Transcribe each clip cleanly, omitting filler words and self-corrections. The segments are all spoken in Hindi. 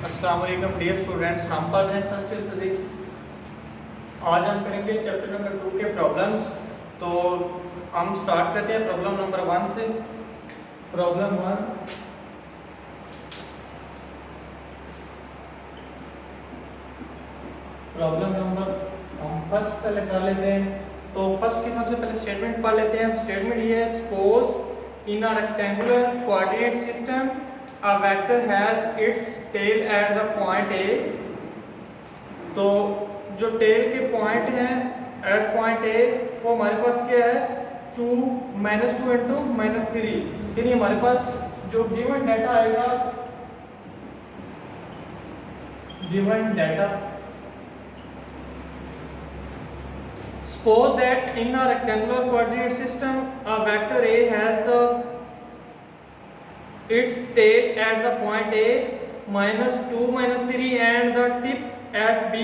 अस्सलाम वालेकुम डियर स्टूडेंट्स, हम पढ़ रहे हैं फर्स्ट ईयर फिजिक्स। आज हम करेंगे चैप्टर नंबर 2 के प्रॉब्लम्स। तो हम स्टार्ट करते हैं प्रॉब्लम नंबर 1 से। प्रॉब्लम 1, प्रॉब्लम नंबर हम फर्स्ट पहले कर लेते हैं। तो फर्स्ट की सबसे पहले स्टेटमेंट पढ़ लेते हैं। स्टेटमेंट ये है, suppose in a rectangular coordinate system a vector has its tail at the point A। तो जो टेल के पॉइंट हैं एट पॉइंट A वो हमारे पास क्या है 2 -2 इंटू -3। यानी हमारे पास जो गिवन डाटा आएगा, given data, suppose that in a rectangular coordinate system a vector A has the its tail at the point A -2 -3 and the tip at B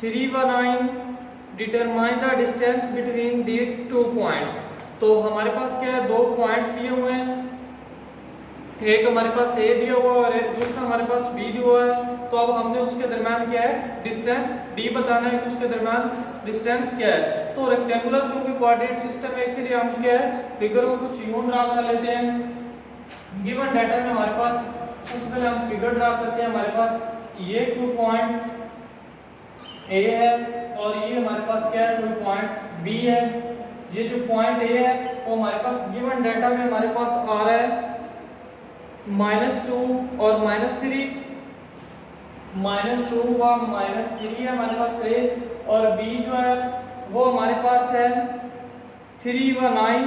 3 1 9। determine the distance between these two points। तो हमारे पास क्या है, दो पॉइंट्स दिए हुए हैं, एक हमारे पास A दिया हुआ है और दूसरा हमारे पास B दिया हुआ है। तो अब हमने उसके दरम्यान क्या है, डिस्टेंस D बताना है कि उसके दरम्यान डिस्टेंस क्या है। तो रेक्टेंगुलर चूंकि कोऑर्डिनेट सिस्टम है इसीलिए हम क्या है फिगर को कुछ यूं ड्रा कर लेते हैं। गिवन डाटा में हमारे पास सबसे पहले हम फिगर ड्रा करते हैं। हमारे पास ये कोई पॉइंट A है और ये हमारे पास क्या है, कोई पॉइंट B है। ये जो पॉइंट A है वो हमारे पास गिवन डाटा में हमारे पास आ रहा है -2 और -3। -2 व -3 है हमारे पास A, और B जो है वो हमारे पास है 3 व 9,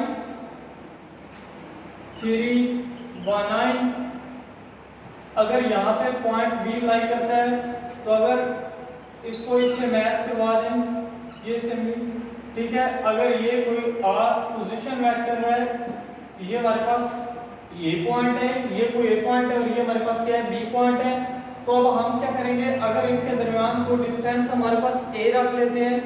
3 व 9। अगर यहाँ पे पॉइंट B लाई करता है तो अगर इसको इससे मैच करवा दें, ये से, ठीक है। अगर ये कोई R पोजीशन वेक्टर है, ये हमारे पास ये पॉइंट है, ये कोई A पॉइंट है और ये हमारे पास क्या है B पॉइंट है। तो अब हम क्या करेंगे, अगर इनके दरमियान कोई डिस्टेंस हमारे पास A रख लेते हैं।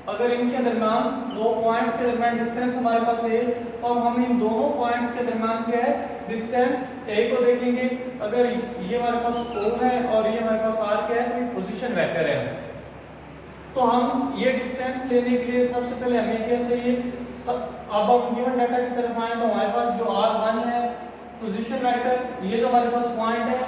अगर इनके दरमियान दो पॉइंट्स के दरमियान डिस्टेंस हमारे पास A, तो अब हम इन दोनों पॉइंट्स के दरमियान क्या है डिस्टेंस A को देखेंगे। अगर ये हमारे पास O है और ये हमारे पास R क्या है, पोजीशन वेक्टर है। तो हम ये डिस्टेंस लेने के लिए सबसे पहले हमें क्या चाहिए, अब हम गिवन डाटा की तरफ आए तो हमारे पास जो R1 है पोजीशन वेक्टर, ये जो हमारे पास पॉइंट है,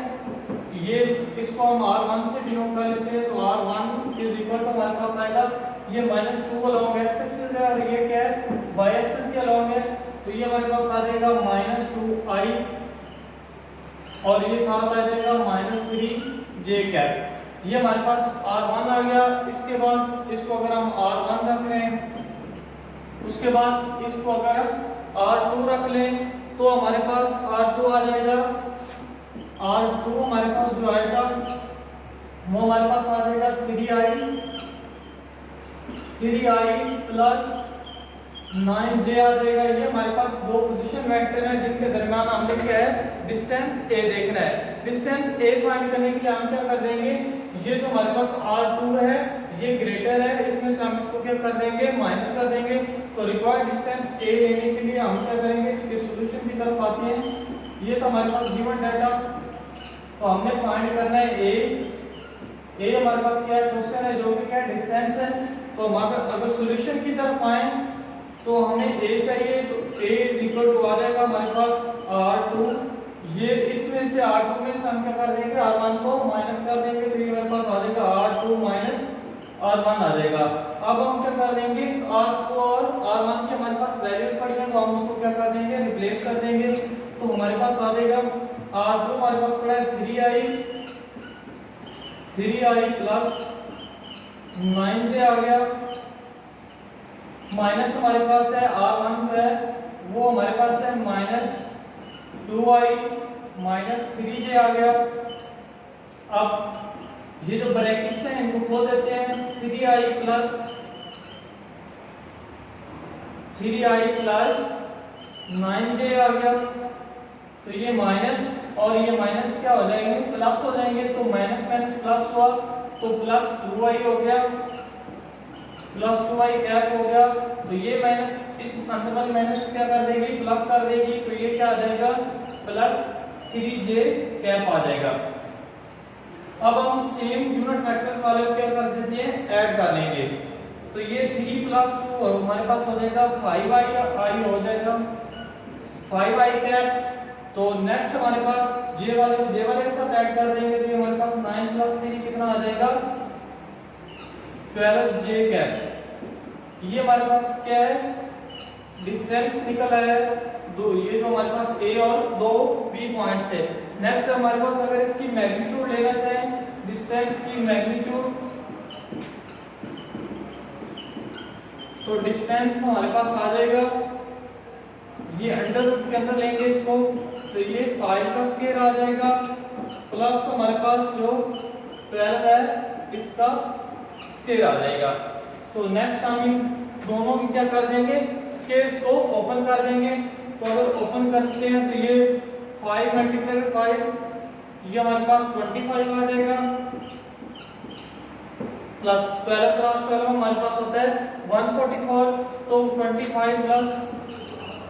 ये इसको हम R1 से डिनोट कर लेते हैं। तो R1 इज इक्वल टू हमारे पास आएगा ये -2 अलोंग x एक्सिस है और ये क्या है y एक्सिस के अलोंग है। तो ये हमारे पास आ जाएगा -2i और ये साथ आ जाएगा -3j कैप। ये हमारे पास R1 आ गया। इसके बाद इसको अगर हम R1 रख लें, उसके बाद इसको अगर R2 रख लें तो हमारे पास R2 आ जाएगा। R2 हमारे पास जो आएगा वो हमारे पास आ जाएगा 3i प्लस 9j आ जाएगा। ये हमारे पास दो पोजीशन वेक्टर हैं जिनके दरमियान हमने क्या है डिस्टेंस A देखना है। डिस्टेंस A फाइंड करने के लिए हम क्या कर देंगे, ये जो हमारे पास R2 है ये ग्रेटर है, इसमें से हम इसको क्या कर देंगे माइनस कर देंगे। तो रिक्वायर्ड डिस्टेंस A लेने के लिए हम क्या करेंगे, इसके सॉल्यूशन की तरफ आते हैं। ये तो हमारे पास गिवन डाटा, तो हमने फाइंड करना है A हमारे पास क्या है क्वेश्चन है जो कि क्या है डिस्टेंस है। तो हमारे अगर सॉल्यूशन की तरफ आए तो हमें A चाहिए, तो A इज इक्वल टू आ जाएगा हमारे पास R2। ये इसमें से R2 में से हम क्या कर देंगे R1 को माइनस कर देंगे, तो ये हमारे पास आ जाएगा R2 माइनस R1 आ जाएगा। अब हम क्या कर देंगे, R2 और R1 की हमारे पास वैल्यूज पड़ी हैं तो हम उसको क्या कर देंगे रिप्लेस कर देंगे। तो हमारे पास आ जाएगा R2 हमारे पास पड़ा है 3i प्लस 9j आ गया, माइनस हमारे पास है R1 जो है वो हमारे पास है -2i -3j आ गया। अब ये जो ब्रैकेट्स हैं इनको खोल देते हैं, 3i प्लस 9j आ गया। तो ये माइनस और ये माइनस क्या हो जाएंगे प्लस हो जाएंगे। तो माइनस माइनस प्लस हुआ तो प्लस 2i हो गया, प्लस 2i कैप हो गया। तो ये माइनस इस अंदर वाली माइनस क्या कर देगी प्लस कर देगी। तो ये क्या आ जाएगा प्लस 3j कैप आ जाएगा। अब हम सेम यूनिट वेक्टर्स वाले को क्या कर देते हैं, ऐड कर लेंगे। तो ये 3 + 2 हमारे पास हो जाएगा 5i हो जाएगा 5i कैप। तो नेक्स्ट हमारे पास j वाले को j वाले के साथ ऐड कर देंगे तो ये हमारे पास 9 + 3 कितना आ जाएगा 12j कैप। ये हमारे पास क्या है, डिस्टेंस निकल आया है दो, ये जो हमारे पास a और दो b पॉइंट्स थे। नेक्स्ट हमारे पास अगर इसकी मैग्नीट्यूड लेना चाहें, डिस्टेंस की मैग्नीट्यूड, तो डिस्टेंस हमारे पास आ जाएगा, ये अंडर रूट के अंदर लेंगे इसको, तो ये 5 का स्क्वायर आ जाएगा प्लस हमारे पास जो 12 है इसका स्क्वायर आ जाएगा। तो नेक्स्ट हम इन दोनों की क्या कर देंगे, स्क्वायर्स को ओपन कर देंगे। तो अगर ओपन करते हैं तो ये 5 × 5 ये हमारे पास 25 आ जाएगा प्लस 12 × 12 हमारे पास होता है 144। तो 25 +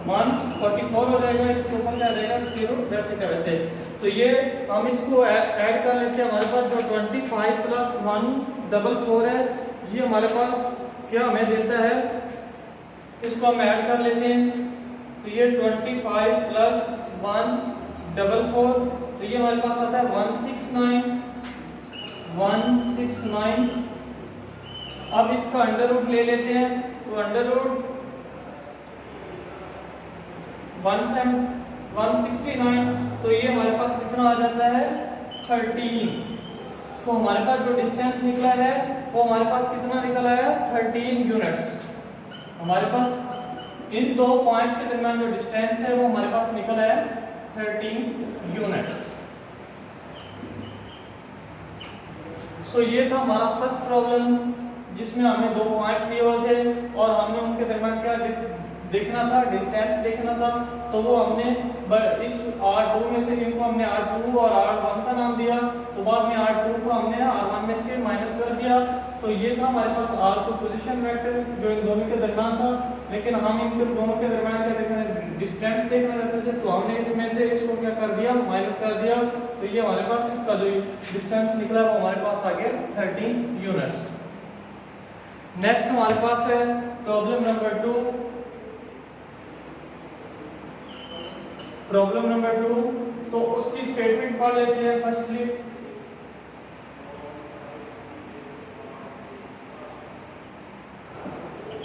144 हो जाएगा, इसके ऊपर क्या आ जाएगा स्क्वायर रूट वैसे का वैसे। तो ये हम इसको ऐड कर लेते हैं, हमारे पास जो 25 + 144 है ये हमारे पास क्या हमें देता है, इसको हम ऐड कर लेते हैं। तो ये 25 + 144 तो ये हमारे पास आता है 169। अब इसका अंडर रूट ले लेते हैं, तो अंडर रूट 169 तो ये हमारे पास कितना आ जाता है 13। तो हमारे पास जो डिस्टेंस निकला है वो हमारे पास कितना निकला है 13 यूनिट्स। हमारे पास इन दो पॉइंट्स के दरमियान जो डिस्टेंस है वो हमारे पास निकला है 13 यूनिट्स। सो ये था हमारा फर्स्ट प्रॉब्लम जिसमें हमें दो पॉइंट्स दिए हुए थे और हमने उनके दरमियान क्या देखना था, डिस्टेंस देखना था। तो वो हमने इस R2 में से इनको हमने R2 और R1 का नाम दिया, तो बाद में R2 को हमने R1 में से माइनस कर दिया। तो ये था हमारे पास R2 पोजीशन वेक्टर जो इन दोनों के दरमियान था। लेकिन हम इनके दोनों के दरमियान क्या देखना, डिस्टेंस देखना चाहते थे, तो हमने इसमें से इसको क्या कर दिया, माइनस कर दिया। तो ये हमारे पास इसका जो डिस्टेंस निकला वो हमारे पास आ गया 13 यूनिट्स। नेक्स्ट हमारे पास है प्रॉब्लम नंबर 2। प्रॉब्लम नंबर 2 तो उसकी स्टेटमेंट पढ़ लेते हैं फर्स्टली।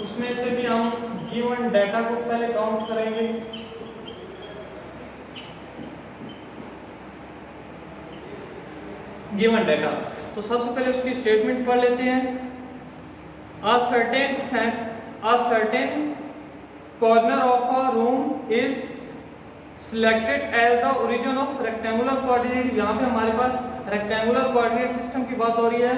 उसमें से भी हम गिवन डाटा को पहले काउंट करेंगे। गिवन डाटा तो सबसे पहले उसकी स्टेटमेंट पढ़ लेते हैं। A certain corner of a room is selected as the origin of rectangular coordinate। यहाँ पे हमारे पास rectangular coordinate system की बात हो रही है।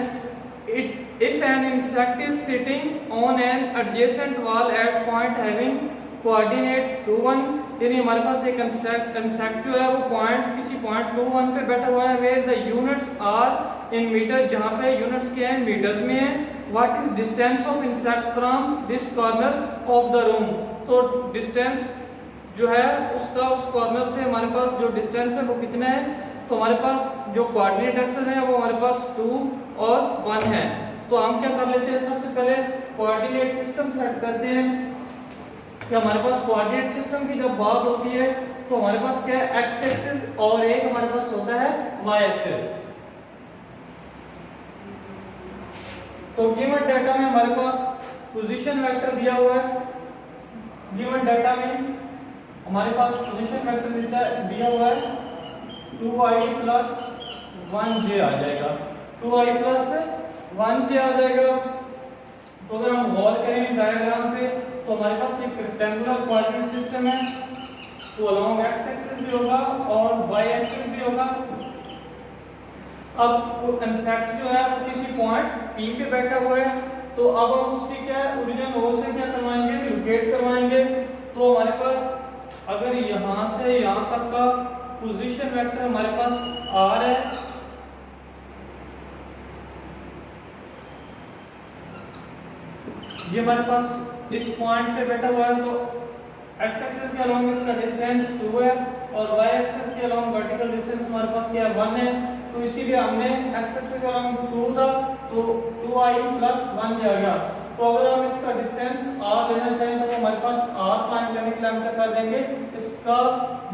If an insect is sitting on an adjacent wall at point having coordinate 2 1, यानी हमारे पास एक इंसेक्ट जो है वो पॉइंट किसी पॉइंट 2 1 पे बैठा हुआ है, where the units are in meter, जहाँ पे यूनिट्स क्या है मीटर्स में है। What is distance of insect from this corner of the room? तो डिस्टेंस जो है उसका उस कॉर्नर से हमारे पास जो डिस्टेंस है वो कितना है, तो हमारे पास जो कोऑर्डिनेट एक्सेस है वो हमारे पास 2 और 1 है। तो हम क्या कर लेते हैं, सबसे पहले कोऑर्डिनेट सिस्टम सेट करते हैं कि हमारे पास कोऑर्डिनेट सिस्टम की जब बात होती है तो हमारे पास क्या है एक्स एक्सिस और एक हमारे पास होता है वाई एक्सिस। तो गिवन डाटा में हमारे पास पोजीशन वेक्टर दिया हुआ है। गिवन डाटा में हमारे पास पोजीशन वेक्टर दिया हुआ है 2i + 1j आ जाएगा, 2i + 1j आ जाएगा। तो अगर हम गौर करें डायग्राम पे तो हमारे पास एक रेक्टेंगुलर कोऑर्डिनेट सिस्टम है, तो अलोंग एक्स एक्सिस भी होगा और वाई एक्सिस भी होगा। अब इंसेक्ट जो है वो किसी पॉइंट P पे बैठा हुआ है, तो अब हम उसकी क्या ओरिजिन O से क्या करवाएंगे, लोकेट करवाएंगे। तो हमारे पास अगर यहाँ से यहाँ तक का पोजीशन वेक्टर हमारे पास R है, ये हमारे पास इस पॉइंट पे बैठा हुआ है, तो x एक्सिस के अलोंग इसका डिस्टेंस 2 है और y एक्सिस के अलोंग वर्टिकल डिस्टेंस हमारे पास क्या है 1 है। तो इसीलिए हमने x एक्सिस का हम 2 था तो 2i प्लस 1 दिया गया। तो अगर हम इसका डिस्टेंस r लेना चाहें तो हमारे पास r फाइंड करने के लिए हम क्या कर देंगे, इसका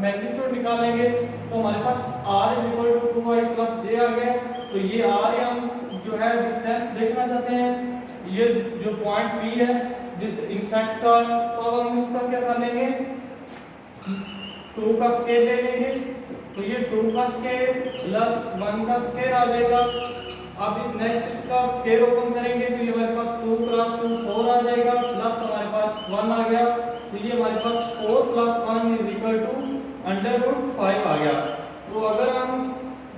मैग्नीट्यूड निकालेंगे। तो हमारे पास r 2i प्लस j आ गया। तो ये r हम जो है डिस्टेंस देखना चाहते हैं, ये जो पॉइंट P है इंटरसेक्ट का, तो अब हम इसका क्या कर लेंगे, 2 का स्केयर ले लेंगे। तो ये 2 का स्केयर प्लस 1 का स्केयर आ जाएगा। अब नेक्स्ट इसका स्केयर ओपन करेंगे तो ये हमारे पास 2 क्रॉस 2 4 आ जाएगा, प्लस हमारे पास 1 आ गया। तो ये हमारे पास 4 प्लस 1 इज इक्वल टू √5 आ गया। तो अगर हम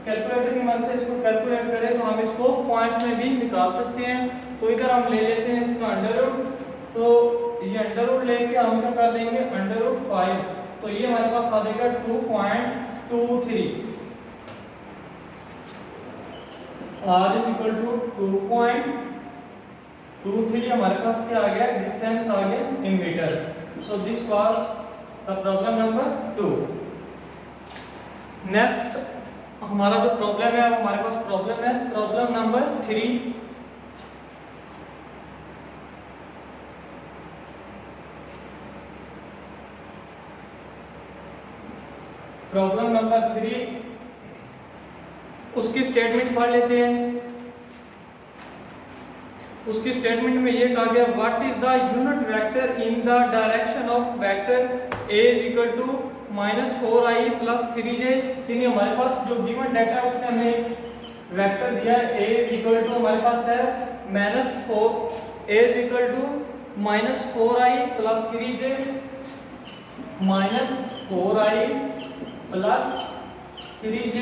कैलकुलेटर की मदद से इसको कैलकुलेट करें तो हम इसको पॉइंट्स में भी निकाल सकते हैं। तो इधर हम ले लेते हैं इसका अंडर, तो ये अंडर लेके हम क्या कर देंगे √5। तो ये हमारे पास आ जाएगा 2.23। r इज इक्वल टू 2.23 हमारे पास क्या आ गया, डिस्टेंस आ गया in meters. So this was the problem number 2। Next हमारा जो प्रॉब्लम है हमारे पास प्रॉब्लम है प्रॉब्लम नंबर 3। प्रॉब्लम नंबर 3 उसकी स्टेटमेंट पढ़ लेते हैं। उसकी स्टेटमेंट में ये कहा गया, what is the unit vector in the direction of vector a is equal to -4i plus 3j। यानी हमारे पास जो गिवन डाटा है उसमें हमें वेक्टर दिया है a इज इक्वल टू हमारे पास है -4 a is equal to -4i plus 3j -4i plus 3j।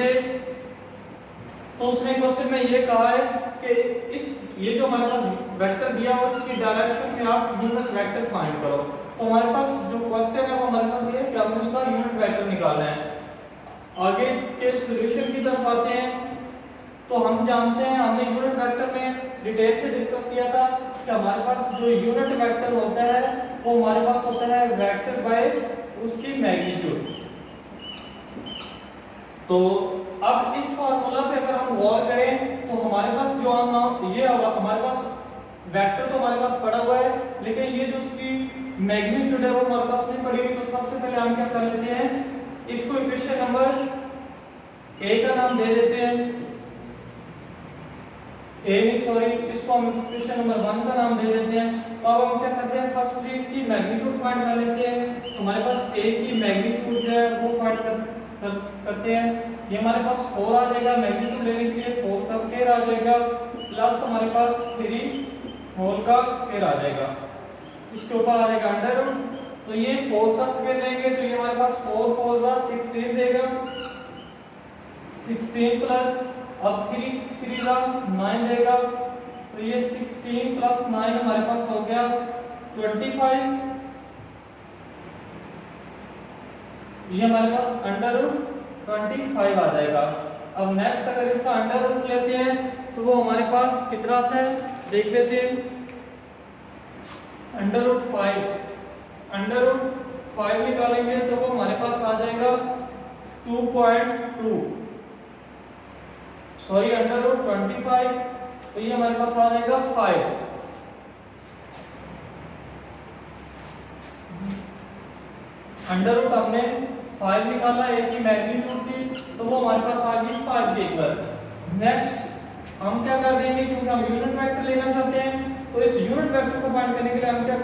तो उसने क्वेश्चन में ये कहा है कि इस ये जो हमारे पास वेक्टर दिया है उसकी डायरेक्शन में आप यूनिट वेक्टर फाइंड करो। तो हमारे पास जो क्वेश्चन है वो हमारे पास ये है कि हमें उसका यूनिट वेक्टर निकालना है। आगे इसके सॉल्यूशन की तरफ आते हैं। तो हम जानते हैं, हमने यूनिट वेक्टर में डिटेल से डिस्कस किया था कि हमारे पास जो यूनिट वेक्टर होता है वो हमारे पास होता है वेक्टर बाय उसकी मैग्नीट्यूड। तो अब इस फार्मूला पे अगर हम गौर करें तो हमारे पास जो ये हमारे पास वेक्टर तो हमारे पास पड़ा हुआ है, लेकिन ये जो उसकी मैग्नीट्यूड है वो हमारे पास नहीं पड़ी हुई। तो सबसे पहले हम क्या कर लेते हैं, इसको इक्वेशन नंबर ए का नाम दे देते हैं, इसको हम इक्वेशन नंबर 1 का नाम दे देते हैं। तो अब हम क्या करते हैं, फर्स्ट इसकी मैग्नीट्यूड फाइंड कर लेते हैं। तो हमारे पास ए की मैग्नीट्यूड जो है वो फाइंड करते हैं। ये हमारे पास 4 आ जाएगा, मैग्नीट्यूड लेने के लिए 4 का स्क्वायर आ जाएगा, प्लस हमारे पास 3 होल का स्क्वायर आ जाएगा, इसके ऊपर आ जाएगा अंडर रूट। तो ये 4 का स्क्वायर लेंगे तो ये हमारे पास 4 4 का 16 देगा, 16 प्लस अब 3 का 9 देगा। तो ये 16 प्लस 9 हमारे पास हो गया 25। ये हमारे पास अंडर रूट 25 आ जाएगा। अब नेक्स्ट अगर इसका अंडर रूट लेते हैं तो वो हमारे पास कितना आता है देख लेते हैं, अंडर रूट 5 निकालेंगे तो वो हमारे पास आ जाएगा 2.2, सॉरी अंडर रूट 25, तो ये हमारे पास आ जाएगा 5। अंडर रूट हमने 5 निकाला, ए की मैग्नीट्यूड थी तो वो हमारे पास आ गई 5 के इक्वल। नेक्स्ट हम क्या कर देंगे, क्योंकि हम यूनिट वेक्टर लेना चाहते हैं तो इस यूनिट वेक्टर को फाइंड करने के लिए हम क्या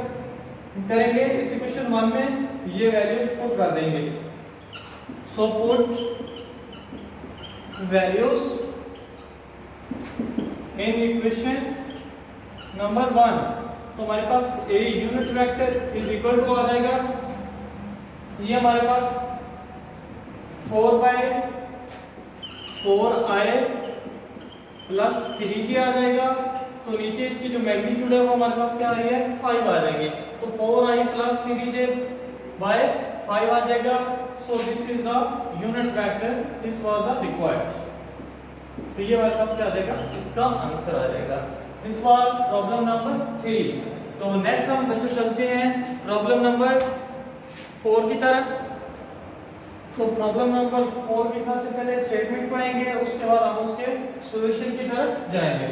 करेंगे, इस इक्वेशन 1 में ये वैल्यूज पुट कर देंगे। So put values in equation number 1। तो हमारे पास a unit vector is equal to आ जाएगा, ये हमारे पास 4/4i प्लस 3j आ जाएगा। तो नीचे इसकी जो मैग्नीट्यूड है वो हमारे पास क्या आ रही है 5 आ जाएंगे। तो 4i प्लस 3j बाय 5 आ जाएगा। सो this is the unit vector, this was the required. तो ये हमारे पास क्या आ जाएगा, इसका आंसर आ जाएगा। This was problem number 3। तो नेक्स्ट हम बच्चों चलते हैं प्रॉब्लम नंबर 4 की तरफ। तो प्रॉब्लम नंबर 4 के हिसाब से पहले स्टेटमेंट पढ़ेंगे, उसके बाद हम उसके सॉल्यूशन की तरफ जाएंगे।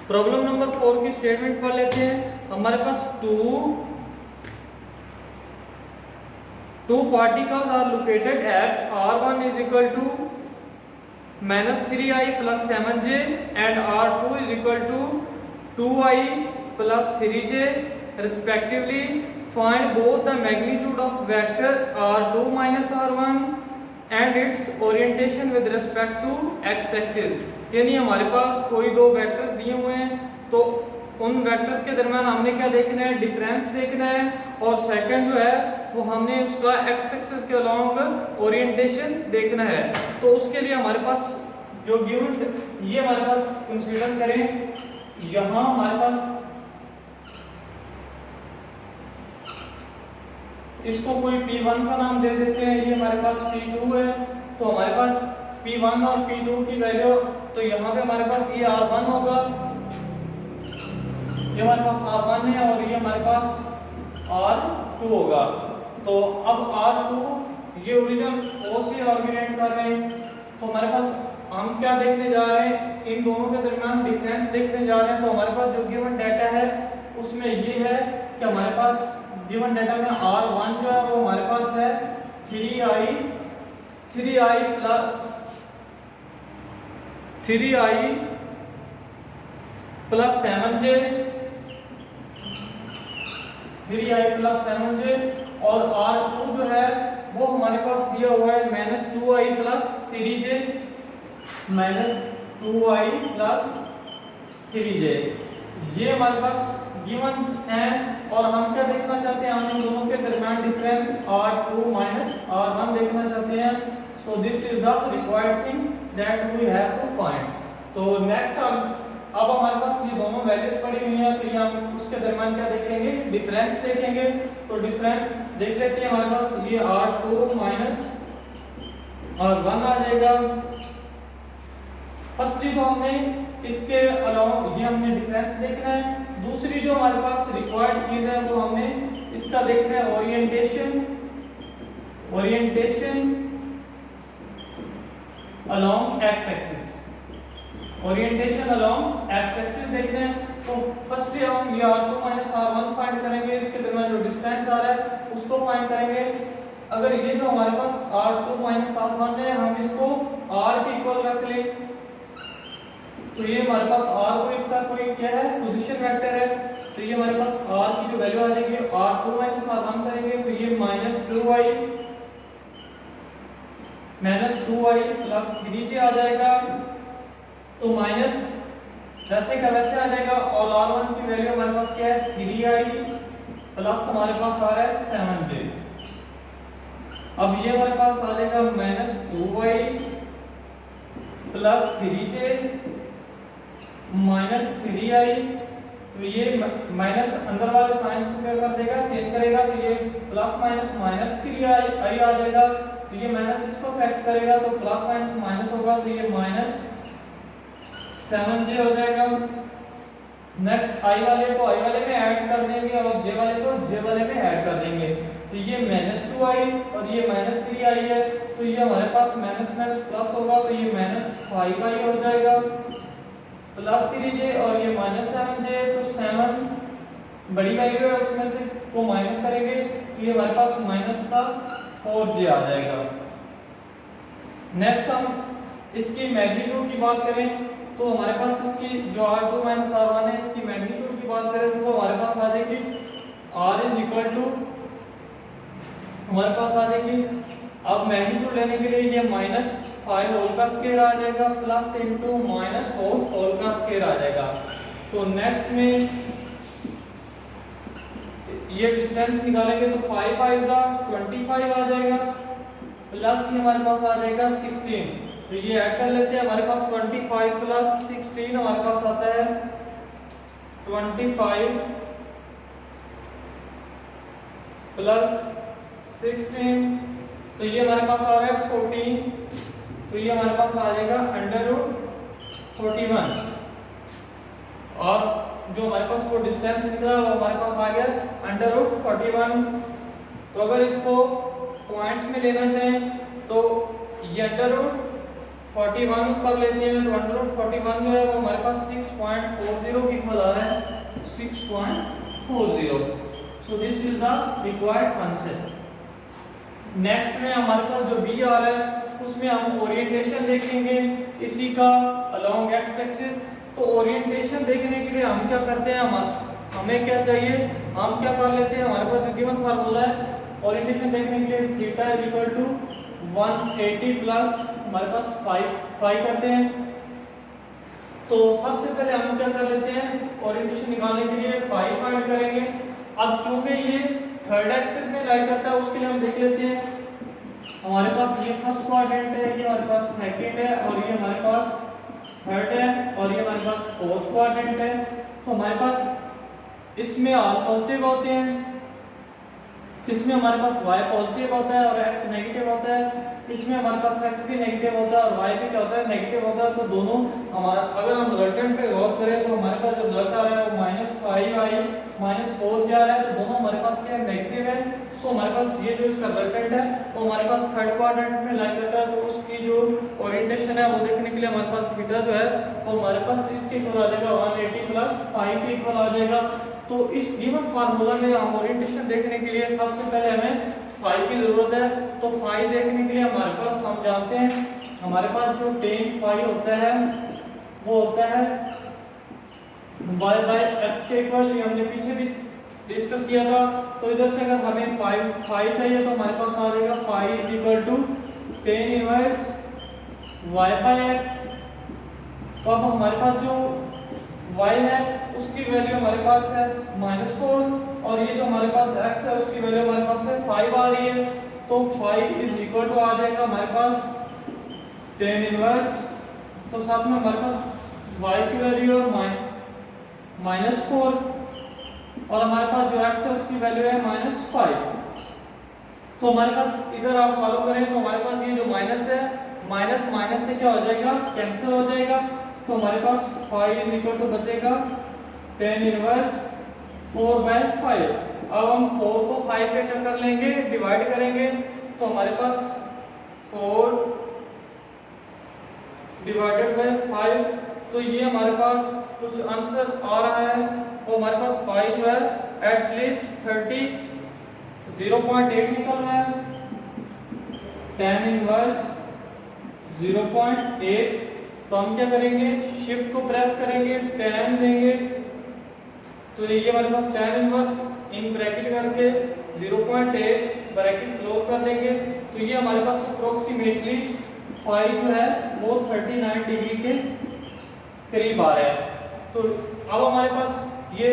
प्रॉब्लम नंबर 4 की स्टेटमेंट पढ़ लेते हैं। हमारे पास two particles are located at R1 is equal to -3i plus 7j and R2 is equal to 2i plus 3j respectively. Find both the magnitude of vector R2 minus R1 and its orientation with respect to x-axis. यानी हमारे पास कोई दो वेक्टर्स दिए हुए हैं, तो उन वेक्टर्स के दरम्यान हमने क्या देखना है, डिफरेंस देखना है, और सेकंड जो है वो हमने उसका एक्स एक्सिस के अलोंग ओरिएंटेशन देखना है। तो उसके लिए हमारे पास जो गिवन, ये हमारे पास कंसीडर करें, यहाँ हमारे पास इसको कोई P1 का नाम दे देते हैं, ये हमारे पास P2 है। तो हमारे पास P1 और P2 की वैल्यू, तो यहाँ पे हमारे पास ये R1 होगा, ये हमारे पास R1 है, और ये हमारे पास R2 होगा। तो अब R2 ये ओरिजिनल O से ऑर्गेनाइज कर रहे हैं, तो हमारे पास हम क्या देखने जा रहे हैं, इन दोनों के दरमियान डिफरेंस देखने जा रहे हैं। तो हमारे पास जो गिवन डाटा है उसमें ये है कि हमारे पास गिवन डाटा में R1 जो है वो हमारे पास है 3i plus 7j, 3i plus 7j, और R2 जो है वो हमारे पास दिया हुआ है -2i plus 3j, -2i plus 3j। ये हमारे पास गिवंस हैं, और हम क्या देखना चाहते हैं, हम इन दोनों के दरमियान डिफरेंस R2 माइनस R1 देखना चाहते हैं। So this is the required thing that we have to find. तो नेक्स्ट अब हमारे पास ये दोनों वैल्यूज पड़ी हुई हैं, तो ये हम उसके दरमियान क्या देखेंगे, डिफरेंस देखेंगे। तो डिफरेंस देख लेते हैं, हमारे पास ये R2 माइनस R1 आ जाएगा। फर्स्टली तो हमने इसके अलावा ये हमने डिफरेंस देखना है। दूसरी जो हमारे पास रिक्वायर्ड चीज है वो हमने इसका देखना है orientation along x axis, orientation along x axis देखना है। तो फर्स्टली हम ये R2 माइनस R1 फाइंड करेंगे, इसके दरमियान जो डिस्टेंस आ रहा है उसको फाइंड करेंगे। अगर ये जो हमारे पास R2 माइनस R1 है, हम इसको R के इक्वल रख लें, तो ये हमारे पास R को इसका कोई क्या है, पोजीशन वेक्टर है। तो ये हमारे पास R की जो वैल्यू आ जाएगी R2 माइनस R1 करेंगे, तो ये -2i प्लस 3j आ जाएगा। तो माइनस जैसे का वैसे आ जाएगा, और R1 की वैल्यू हमारे पास क्या है 3i प्लस हमारे पास आ रहा है 7j। अब ये हमारे पास आ जाएगा -2i प्लस 3j -3i। तो ये माइनस अंदर वाले साइंस को क्या कर देगा, चेंज करेगा, तो ये प्लस माइनस -3i आ जाएगा। तो ये माइनस इसको फैक्ट करेगा, तो प्लस माइनस माइनस होगा, तो ये -7j हो जाएगा। नेक्स्ट i वाले को i वाले में ऐड कर देंगे, और j वाले को j वाले में ऐड कर देंगे। तो ये -2i और ये -3i है, तो ये हमारे पास माइनस माइनस प्लस होगा, तो ये -5i हो जाएगा प्लस 3j, और ये -7j। तो 7 बड़ी वैल्यू है, उसमें से को माइनस करेंगे, तो ये हमारे पास माइनस का 4j आ जाएगा। नेक्स्ट हम इसकी मैग्नीट्यूड की बात करें, तो हमारे पास इसकी जो R2 माइनस R1 है, इसकी मैग्नीट्यूड की बात करें तो हमारे पास आ जाएगी R इज इक्वल टू, हमारे पास आ जाएगी, अब मैग्नीट्यूड लेने के लिए ये -5 होल का स्क्वायर आ जाएगा प्लस इनटू -4 होल का स्क्वायर आ जाएगा। तो नेक्स्ट में ये डिस्टेंस निकालेंगे, तो 5 5 25 आ जाएगा, प्लस ये हमारे पास आ जाएगा 16। तो ये ऐड कर लेते हैं, हमारे पास 25 प्लस 16 हमारे पास आता है 25 प्लस 16, तो ये हमारे पास आ रहा है 14। तो ये हमारे पास आ जाएगा √41, और जो हमारे पास वो डिस्टेंस निकला वो हमारे पास आ गया √41। तो अगर इसको पॉइंट्स में लेना चाहें तो ये √41 कर लेते हैं, तो √41 जो है वो हमारे पास 6.40 की इक्वल आ रहा है, 6.40। सो this is the required answer. Next में हमारे पास जो बी आ रहा है उसमें हम ओरिएंटेशन देखेंगे इसी का अलोंग एक्स एक्सिस। तो ओरिएंटेशन देखने के लिए हम क्या करते हैं, हमें क्या चाहिए, हम क्या कर लेते हैं, हमारे पास जो गिवन फार्मूला है ओरिएंटेशन देखने के लिए थीटा = 180 प्लस हमारे पास 5 करते हैं। तो सबसे पहले हम क्या कर लेते हैं, ओरिएंटेशन निकालने के लिए 5 फाइंड करेंगे। अब चूंकि ये थर्ड एक्सिस में लाई करता है उसके लिए हम देख लेते हैं, हमारे पास ये फर्स्ट क्वाड्रेंट है, ये हमारे पास सेकंड है और ये हमारे पास थर्ड है और ये हमारे पास फोर्थ क्वाड्रेंट है। तो हमारे पास इसमें ऑल पॉजिटिव होते हैं, इसमें हमारे पास y पॉजिटिव होता है और x नेगेटिव होता है, इसमें हमारे पास x भी नेगेटिव होता है और y भी क्या होता है, नेगेटिव होता है। तो दोनों हमारा अगर हम रिजल्टेंट पे गौर करें तो हमारे पास जो रिजल्ट आ रहा है वो -5y -4 जा रहा है, तो दोनों हमारे पास क्या नेगेटिव है। सो हमारे पास ये जो इसका रिजल्टेंट है वो हमारे पास थर्ड क्वाड्रेंट में लाई करता है। तो उसकी जो ओरिएंटेशन है वो देखने के लिए हमारे पास थीटा जो है वो हमारे पास इसके इक्वल आ जाएगा 180 प्लस 5 के इक्वल आ जाएगा। तो इस गिवन फार्मूला में हम ओरिएंटेशन देखने के लिए सबसे पहले हमें फाई की जरूरत है। तो फाई देखने के लिए हमारे पास हम जानते हैं हमारे पास जो tan फाई होता है वो होता है y/x के इक्वल, ये हमने पीछे भी डिस्कस किया था। तो इधर से अगर हमें फाई चाहिए तो हमारे पास आ जाएगा फाई = tan इनवर्स y/x। तो अब हमारे पास जो y है उसकी वैल्यू हमारे पास है -4 और ये जो हमारे पास x है उसकी वैल्यू हमारे पास है 5 आ रही है। तो 5 = आ जाएगा हमारे पास tan इनवर्स, तो साथ में हमारे पास y की वैल्यू है -4 और हमारे पास जो x है उसकी वैल्यू है -5। तो हमारे पास इधर आप फॉलो करें तो हमारे पास ये जो माइनस है माइनस माइनस से क्या हो जाएगा, कैंसिल हो जाएगा। तो हमारे पास 5 = बचेगा tan इनवर्स 4/5। अब हम 4 को 5 से क्या कर लेंगे, डिवाइड करेंगे। तो हमारे पास 4 / 5, तो ये हमारे पास कुछ आंसर आ रहा है वो हमारे पास 5 जो है एटलीस्ट 0.8 निकल रहा है। tan इनवर्स 0.8, तो हम क्या करेंगे, शिफ्ट को प्रेस करेंगे, tan देंगे, तो ये हमारे पास tan इनवर्स इन ब्रैकेट करके 0.8 ब्रैकेट क्लोज कर देंगे। तो ये हमारे पास अप्रोक्सीमेटली 5 जो है वो 39 डिग्री के करीब आ रहा है। तो अब हमारे पास ये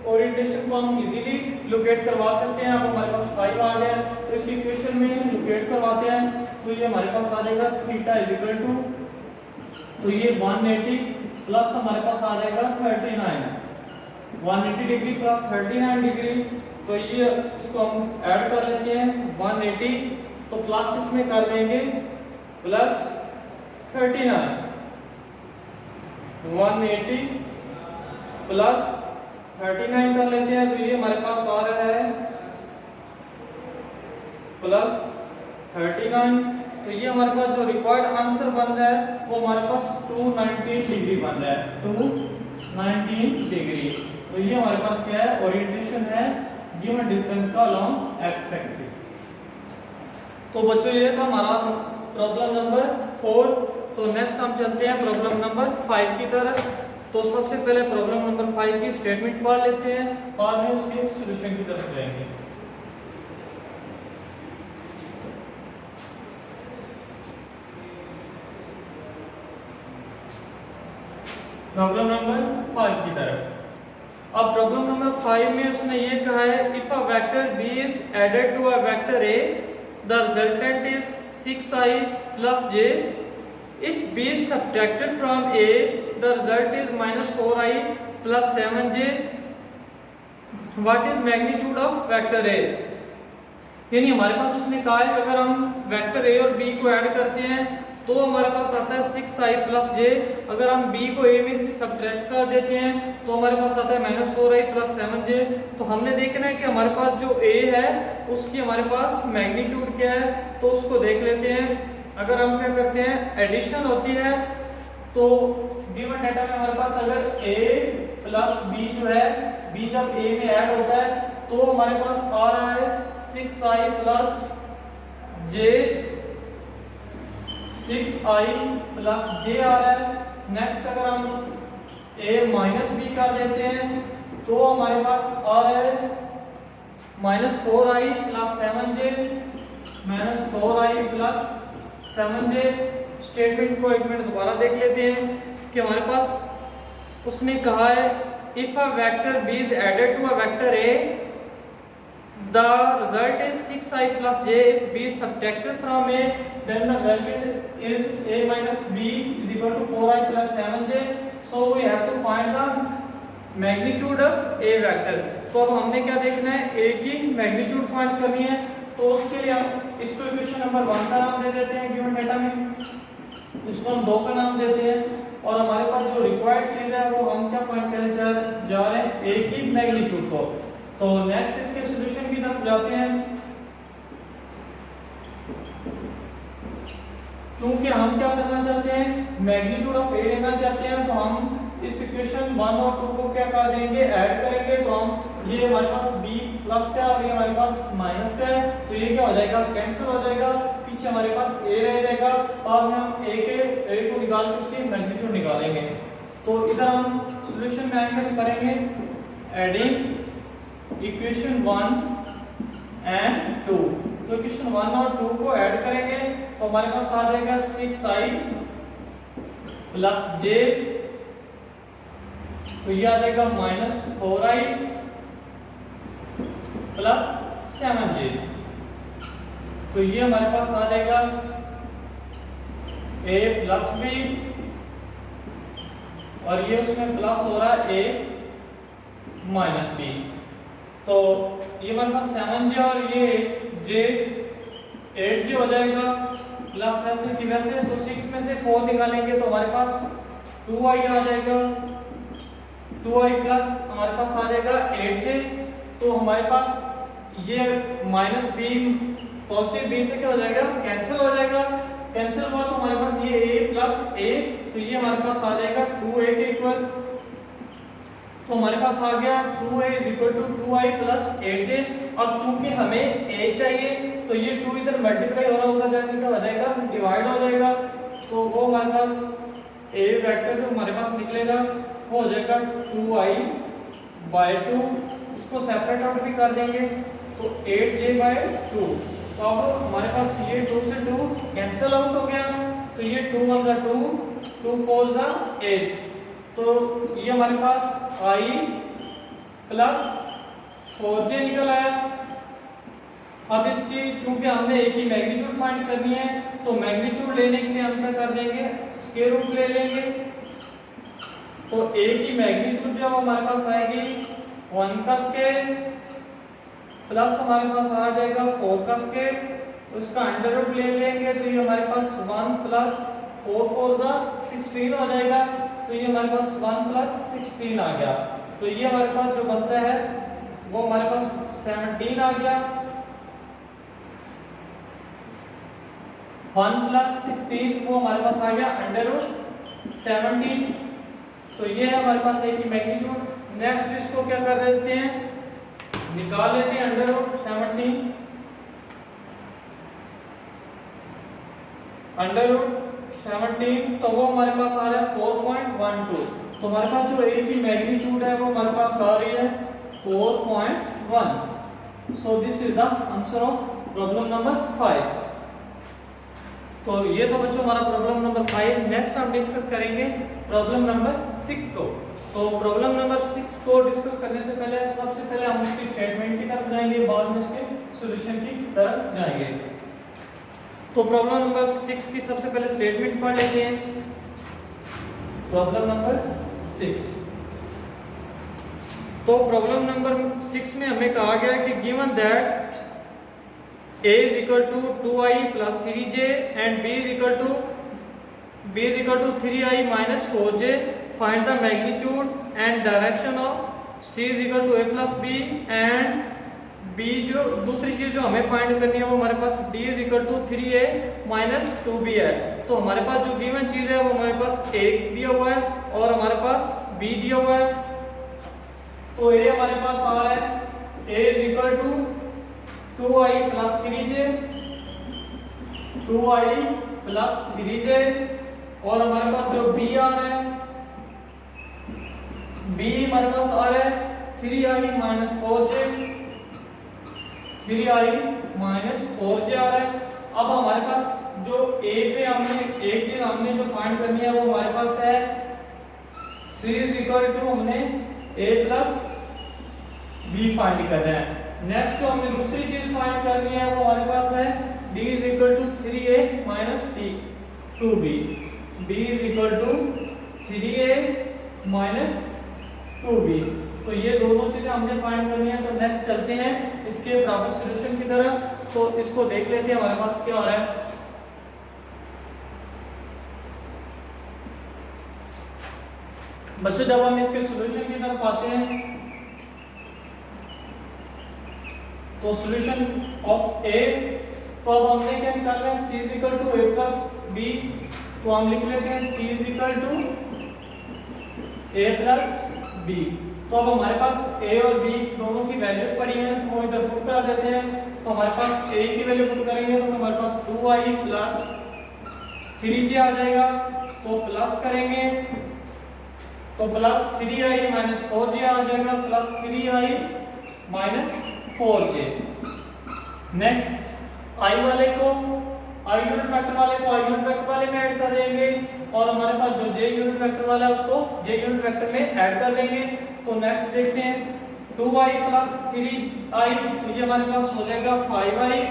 ओरिएंटेशन को हम इजीली लोकेट करवा सकते हैं। अब हमारे पास 5 आ गया तो इस इक्वेशन में लोकेट करवाते हैं। तो ये हमारे पास आ जाएगा थीटा = तो ये 180 प्लस हमारे पास आ जाएगा 39, 180 डिग्री प्लस 39 डिग्री। तो ये इसको हम ऐड कर लेते हैं 180, तो प्लस इसमें कर देंगे प्लस 39, 180 प्लस 39 कर लेते हैं। तो ये हमारे पास आ रहा है प्लस 39। तो ये हमारे पास जो रिक्वायर्ड आंसर बन रहा है वो हमारे पास 219 डिग्री बन रहा है, 219 डिग्री। तो ये हमारे पास क्या है, ओरिएंटेशन है गिवन डिस्टेंस का अलोंग एक्स एक्सिस। तो बच्चों ये था हमारा प्रॉब्लम नंबर 4। तो नेक्स्ट हम चलते हैं प्रॉब्लम नंबर 5 की तरफ। तो सबसे पहले प्रॉब्लम नंबर 5 की स्टेटमेंट पढ़ लेते हैं, बाद में उसके सॉल्यूशन की तरफ जाएंगे। प्रॉब्लम नंबर 5 की तरफ। अब प्रॉब्लम नंबर 5 में उसने ये कहा है, if a vector b is added to a vector a, the resultant is 6i plus j. If b is subtracted from a, the result is -4i plus 7j. What is magnitude of vector a? यानी हमारे पास उसने कहा है कि अगर हम वेक्टर a और b को ऐड करते हैं तो हमारे पास आता है 6i प्लस जे। अगर हम b को a में से सब्ट्रैक्ट कर देते हैं तो हमारे पास आता है -4i प्लस 7j। तो हमने देखना है कि हमारे पास जो a है उसकी हमारे पास मैग्नीट्यूड क्या है, तो उसको देख लेते हैं। अगर हम क्या करते हैं, एडिशन होती है, तो गिवन डाटा में हमारे पास अगर a प्लस b जो है, b जब a में ऐड होता है तो हमारे पास आ रहा है 6i plus j, 6i plus j आ रहा है। नेक्स्ट अगर हम a माइनस b कर देते हैं तो हमारे पास आ रहा है -4i plus 7j, -4i plus 7j। Statement को एक मिनट दोबारा देख लेते हैं कि हमारे पास उसने कहा है if a vector b is added to a vector a the result is 6i plus j। if b is subtracted from a then the result is a minus b is equal to 4i plus 7j। so we have to find the magnitude of a vector। तो अब हमने क्या देखना है, a की मैग्नीट्यूड फाइंड करनी है। तो उसके लिए हम इसको इक्वेशन नंबर 1 का नाम दे देते हैं गिवन डाटा में, इसको हम 2 का नाम देते हैं, और हमारे पास जो रिक्वायर्ड चीज है वो हम क्या फाइंड करने जा रहे हैं, a की मैग्नीट्यूड को। तो नेक्स्ट इसके सॉल्यूशन की तरफ जाते हैं। चूंकि हम क्या करना चाहते हैं, मैग्नीट्यूड ऑफ a लेना चाहते हैं, तो हम इस इक्वेशन 1 और 2 को क्या कर देंगे, ऐड करेंगे। तो हम ये हमारे पास b प्लस का और ये हमारे पास माइनस का है, तो ये क्या हो जाएगा, कैंसिल हो जाएगा, पीछे हमारे पास a रह जाएगा, और हम a को निकाल के उसकी मैग्नीट्यूड निकालेंगे। तो इधर हम सॉल्यूशन में आएंगे तो करेंगे एडिंग इक्वेशन 1 एंड 2। तो इक्वेशन 1 और 2 को ऐड करेंगे तो हमारे पास आ जाएगा 6i प्लस j, तो ये आ जाएगा -4i प्लस 7j। तो ये हमारे पास आ जाएगा a प्लस b, और ये उसमें प्लस हो रहा है a माइनस b। तो ये हमारे पास 7j और ये j 8j हो जाएगा, प्लस वैसे की वैसे। तो 6 में से 4 निकालेंगे तो हमारे पास 2i आ जाएगा, 2i प्लस हमारे पास आ जाएगा 8j। तो हमारे पास ये माइनस b पॉजिटिव b से क्या हो जाएगा, कैंसिल हो जाएगा। कैंसिल हुआ तो हमारे पास ये a प्लस a, तो ये हमारे पास आ जाएगा 2a के इक्वल। तो हमारे पास आ गया 2a is equal to 2i plus 8j। अब चूंकि हमें a चाहिए तो ये 2 इधर मल्टीप्लाई हो रहा होगा, जाने का हो जाएगा डिवाइड हो जाएगा। तो वो हमारे पास a वेक्टर जो हमारे पास निकलेगा वो हो जाएगा 2i/2। इसको सेपरेट आउट भी कर देंगे तो 8j/2। तो अब हमारे पास ये 2 से 2 कैंसिल आउट हो गया, तो ये 2 1 2, 2 4 8। तो ये हमारे पास i प्लस 4j निकल आया। अब इसकी चूंकि हमने a की मैग्नीट्यूड फाइंड करनी है, तो मैग्नीट्यूड लेने के लिए हम क्या कर देंगे, स्क्वायर रूट ले लेंगे। तो a की मैग्नीट्यूड जब हमारे पास आएगी 1 का स्क्वायर प्लस हमारे पास आ जाएगा 4 का स्क्वायर, तो इसका अंडर रूट ले लेंगे। तो ये हमारे पास 1 प्लस 4 4 16 हो जाएगा। तो ये हमारे पास 1 प्लस 16 आ गया। तो ये हमारे पास जो बनता है वो हमारे पास 17 आ गया। 1 प्लस 16 वो हमारे पास आ गया अंडर रूट 17। तो ये है हमारे पास a की मैग्नीट्यूड। नेक्स्ट इसको क्या कर देते हैं, निकाल लेते हैं अंडर रूट 17। अंडर रूट 17 तो वो हमारे पास आ रहा है 4.12। तो हमारे पास जो a की मैग्नीट्यूड है वो हमारे पास आ रही है 4.1। सो this is the answer of problem number 5। तो ये तो बच्चों हमारा प्रॉब्लम नंबर 5। नेक्स्ट हम डिस्कस करेंगे प्रॉब्लम नंबर 6 को। तो प्रॉब्लम नंबर 6 को डिस्कस करने से पहले सबसे पहले हम उसकी स्टेटमेंट की तरफ जाएंगे, बाद में उसके सॉल्यूशन की तरफ जाएंगे। तो प्रॉब्लम नंबर 6 की सबसे पहले स्टेटमेंट पढ़ लेते हैं। Problem number 6। तो प्रॉब्लम नंबर 6 में हमें कहा गया है कि given that a is equal to 2i plus 3j and b is equal to b is equal to 3i minus 4j, find the magnitude and direction of c is equal to a plus b, and b जो दूसरी चीज जो हमें फाइंड करनी है वो हमारे पास d is equal to 3a minus 2b है। तो हमारे पास जो गिवन चीज है वो हमारे पास a दिया हुआ है और हमारे पास b दिया हुआ है। तो a हमारे पास आ रहा है a is equal to 2i plus 3j, 2i plus 3j, और हमारे पास जो b आ रहा है, b हमारे पास आ रहा है 3i minus 4j, 3i minus 4j आ रहा है। अब हमारे पास जो a पे हमने एक चीज हमने जो फाइंड करनी है वो हमारे पास है c is equal to हमने a plus b फाइंड करना है। नेक्स्ट जो हमें दूसरी चीज फाइंड करनी है वो हमारे पास है d is equal to 3a minus 2b, d is equal to 3a minus 2b। तो ये दोनों चीजें हमने फाइंड करनी है। तो नेक्स्ट चलते हैं इसके प्रॉपर सॉल्यूशन की तरफ। तो इसको देख लेते हैं हमारे पास क्या हो रहा है। बच्चों जब हम इसके सॉल्यूशन की तरफ आते हैं तो सॉल्यूशन ऑफ ए, तो अब हमने क्या निकालना है c is equal to a plus b, तो हम लिख लेते हैं c is equal to a plus b। तो अब हमारे पास a और b दोनों की वैल्यूज पड़ी हैं तो वो इधर पुट कर देते हैं। तो हमारे पास a की वैल्यू पुट करेंगे तो हमारे पास 2i plus 3j आ जाएगा। तो प्लस करेंगे तो प्लस 3i minus 4j आ जाएगा, plus 3i minus 4j। Next i वाले को i यूनिट वेक्टर वाले को i यूनिट वेक्टर वाले में ऐड कर देंगे और हमारे पास जो j यूनिट वेक्टर वाला है उसको j यूनिट वेक्टर में ऐड कर देंगे। तो नेक्स्ट देखते हैं 2i plus 3i, तो ये हमारे पास हो जाएगा 5i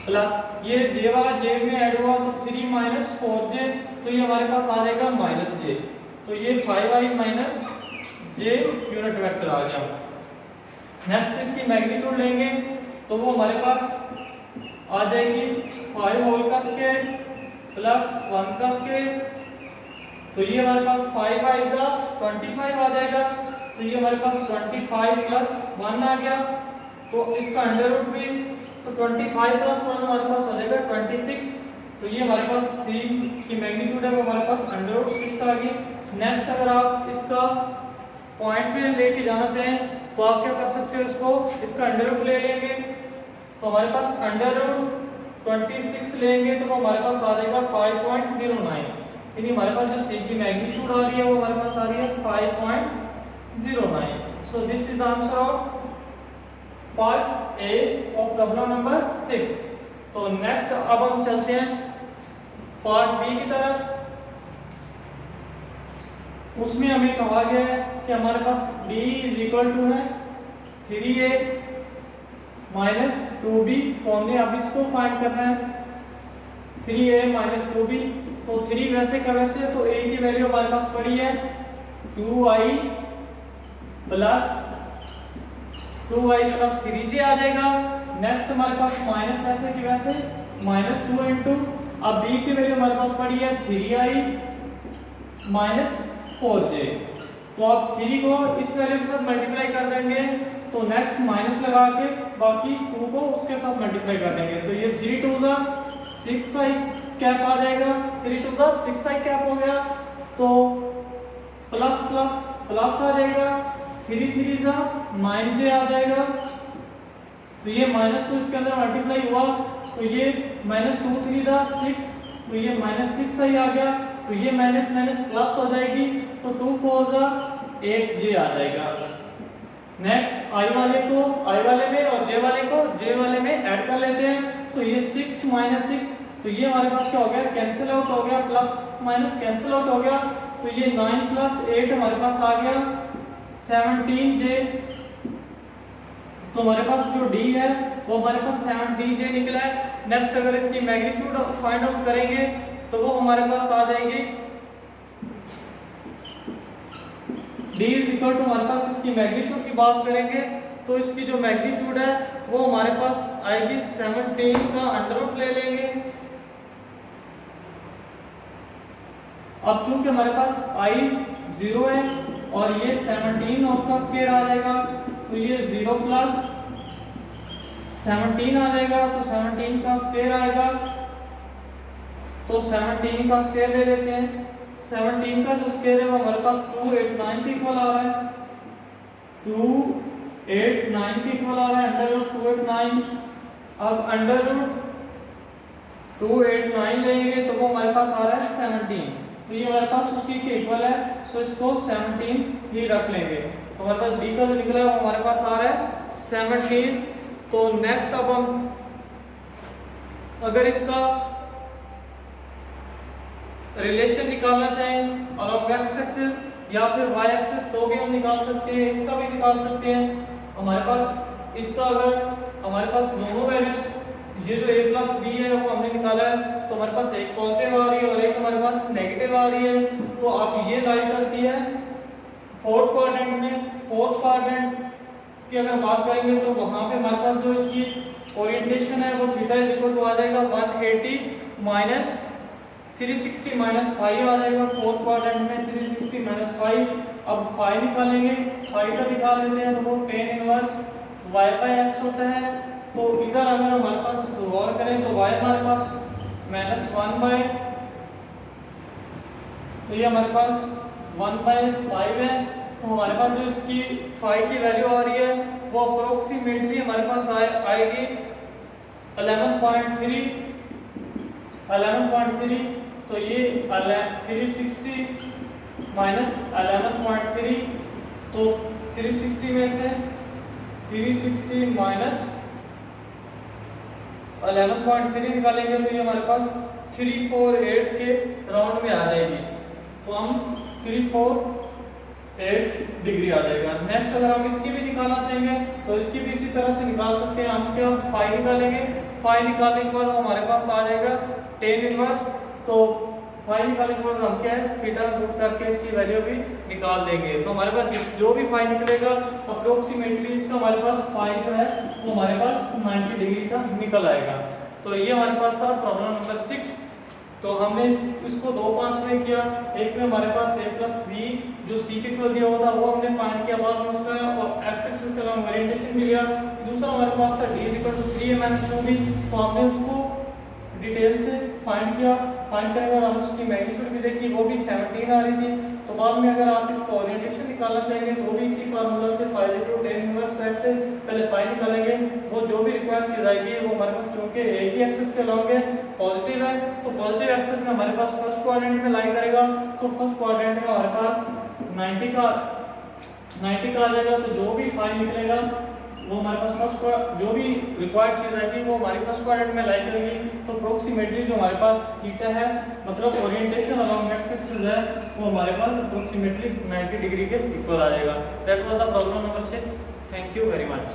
प्लस ये j वाला j में ऐड हुआ तो 3 minus 4j, तो ये हमारे पास आ जाएगा माइनस j। तो ये 5i minus j unit vector आ गया। नेक्स्ट इसकी मैग्नीट्यूड लेंगे तो वो हमारे पास आ जाएगी 5 होल का स्क्वायर प्लस 1 का स्क्वायर, तो ये हमारे पास 5 5 जा 25 आ जाएगा। तो ये हमारे पास 25 प्लस 1 आ गया, तो इसका अंडर रूट भी, तो 25 प्लस 1 हमारे पास हो जाएगा 26। तो ये हमारे पास c की मैग्नीट्यूड है वो हमारे पास अंडर रूट 6 आ गई। नेक्स्ट अगर आप इसका पॉइंट्स में लेके जाना चाहें तो आप क्या कर सकते हो, इसका अंडर रूट ले लेंगे तो हमारे पास अंडर रूट 26 लेंगे तो वो हमारे पास आ जाएगा 5.09। यानी हमारे पास जो c की मैग्नीट्यूड आ रही है वो हमारे पास आ रही है 5.09। सो this is the answer of part A of problem number 6। तो नेक्स्ट अब हम चलते हैं पार्ट बी की तरफ। उसमें हमें कहा गया है कि हमारे पास d इज इक्वल टू है 3a माइनस 2b, तो हमने अब इसको फाइंड करना है 3a माइनस 2b। तो 3 वैसे का वैसे, तो a की वैल्यू हमारे पास पड़ी है 2i प्लस 3j आ जाएगा। नेक्स्ट हमारे पास माइनस वैसे की वैसे माइनस 2 इंटू, अब b की वैल्यू हमारे पास पड़ी है 3i माइनस 4j। तो आप 3 को इस वैल्यू के साथ मल्टीप्लाई कर देंगे तो नेक्स्ट माइनस लगा के बाकी 2 को उसके साथ मल्टीप्लाई कर देंगे। तो ये 3 2 का 6i कैप आ जाएगा, 3 2 का 6i कैप हो गया। तो प्लस प्लस प्लस आ जाएगा, 3 3 जा 9j आ जाएगा। तो ये माइनस 2 इसके अंदर मल्टीप्लाई हुआ तो ये माइनस 2 3 जा 6, तो ये माइनस 6i आ गया। तो ये माइनस माइनस प्लस हो जाएगी तो 2 4 जा 8j आ जाएगा। नेक्स्ट i वाले में और j वाले में ऐड कर लेते हैं। तो ये 6 माइनस 6, तो ये हमारे पास क्या हो गया, कैंसिल आउट हो गया, प्लस माइनस कैंसिल आउट हो गया। तो ये 9 प्लस 8 हमारे पास आ गया 17j। तो हमारे पास जो d है वो हमारे पास 17j निकला है। नेक्स्ट अगर इसकी मैग्नीट्यूड फाइंड आउट करेंगे तो वो हमारे पास आ जाएगी d इज इक्वल टू, हमारे पास इसकी मैग्नीट्यूड की बात करेंगे तो इसकी जो मैग्नीट्यूड है वो हमारे पास आएगी 17 का अंडर रूट ले लेंगे अब चूंकि हमारे पास i 0 है और ये 17 का स्क्वायर आ जाएगा, तो ये 0 प्लस 17 आ जाएगा, तो 17 का स्क्वायर आएगा, तो 17 का स्क्वायर ले लेते हैं। 17 का जो स्क्वायर है वो हमारे पास 289 के इक्वल आ रहा है, 289 के इक्वल आ रहा है, अंडर रूट 289। अब अंडर रूट 289 लेंगे तो वो हमारे पास आ रहा है 17, तो ये हमारे पास उसी के इक्वल है, सो इसको 17 ही रख लेंगे। तो हमारे पास d का जो निकला है वो हमारे पास आ रहा है 17। तो नेक्स्ट अब हम अगर इसका रिलेशन निकालना चाहें अलॉन्ग एक्स एक्सिस या फिर वाई एक्सिस तो भी हम निकाल सकते हैं, इसका भी निकाल सकते हैं। हमारे पास इसका अगर हमारे पास दोनों वैल्यूज, ये जो a प्लस बी है वो हमने निकाला है, तो हमारे पास एक पॉजिटिव आ रही है और एक हमारे पास नेगेटिव आ रही है, तो आप ये लाई करती है फोर्थ क्वाड्रेंट में। फोर्थ क्वाड्रेंट की अगर बात करेंगे तो वहां पे हमारे पास जो इसकी ओरिएंटेशन है वो थीटा इज इक्वल टू आ जाएगा 180 माइनस 360 माइनस 5 आ जाएगा फोर्थ क्वाड्रेंट में, 360 माइनस 5। अब 5 निकालेंगे, 5 का निकाल लेते हैं तो वो tan inverse y by x होता है। तो इधर अगर हमारे पास गौर करें तो y हमारे पास -1 बाय, तो ये हमारे पास 1/5 है, तो हमारे पास जो इसकी phi की वैल्यू आ रही है वो अप्रोक्सीमेटली हमारे पास आएगी 11.3, तो ये 360 माइनस 11.3, तो 360 में से 360 माइनस 11.3 निकालेंगे तो ये हमारे पास 348 के राउंड में आ जाएगी, तो हम 348 डिग्री आ जाएगा। नेक्स्ट अगर हम इसकी भी निकालना चाहेंगे तो इसकी भी इसी तरह से निकाल सकते हैं। हम क्या फाई निकालेंगे, फाई निकालने के बाद हमारे पास आ जाएगा tan इनवर्स, तो फाई निकालने के बाद हम क्या है थीटा पुट करके इसकी वैल्यू भी निकाल देंगे, तो हमारे पास जो भी फाई निकलेगा अप्रोक्सीमेटली इसका हमारे पास फाई जो है वो हमारे पास 90 डिग्री का निकल आएगा। तो ये हमारे पास था प्रॉब्लम नंबर 6। तो हमने इसको दो पार्ट्स में किया, एक में हमारे पास a प्लस बी जो c के इक्वल दिया हुआ था वो हमने फाइंड किया, बाद में उसका x एक्सिस का ओरिएंटेशन भी लिया। दूसरा हमारे पास था d 3a - 2b, तो हमने उसको डिटेल से फाइंड किया। फाइंड करने के बाद हम उसकी मैग्नीट्यूड भी देखी, वो भी 17 आ रही थी। तो बाद में अगर आप इसका ओरिएंटेशन निकालना चाहेंगे तो भी इसी फार्मूला से फाइव टू tan इनवर्स साइड से पहले फाइंड निकालेंगे। वो जो भी रिक्वायर्ड चीज आएगी वो हमारे पास चूंकि एक ही एक्सिस के अलॉन्ग है, पॉजिटिव है, तो पॉजिटिव एक्सिस में हमारे पास फर्स्ट क्वाड्रेंट में लाई करेगा, तो फर्स्ट क्वाड्रेंट में हमारे पास 90 का आ जाएगा। तो जो भी फाइंड निकलेगा वो हमारे पास फर्स्ट जो भी रिक्वायर्ड चीज आएगी वो हमारी फर्स्ट क्वाड्रेंट में लाई करेगी। तो अप्रोक्सीमेटली जो हमारे पास थीटा है मतलब ओरिएंटेशन अलोंग एक्स एक्सिस है वो हमारे पास अप्रोक्सीमेटली 90 डिग्री के इक्वल आ जाएगा। That was the problem number 6। Thank you very much.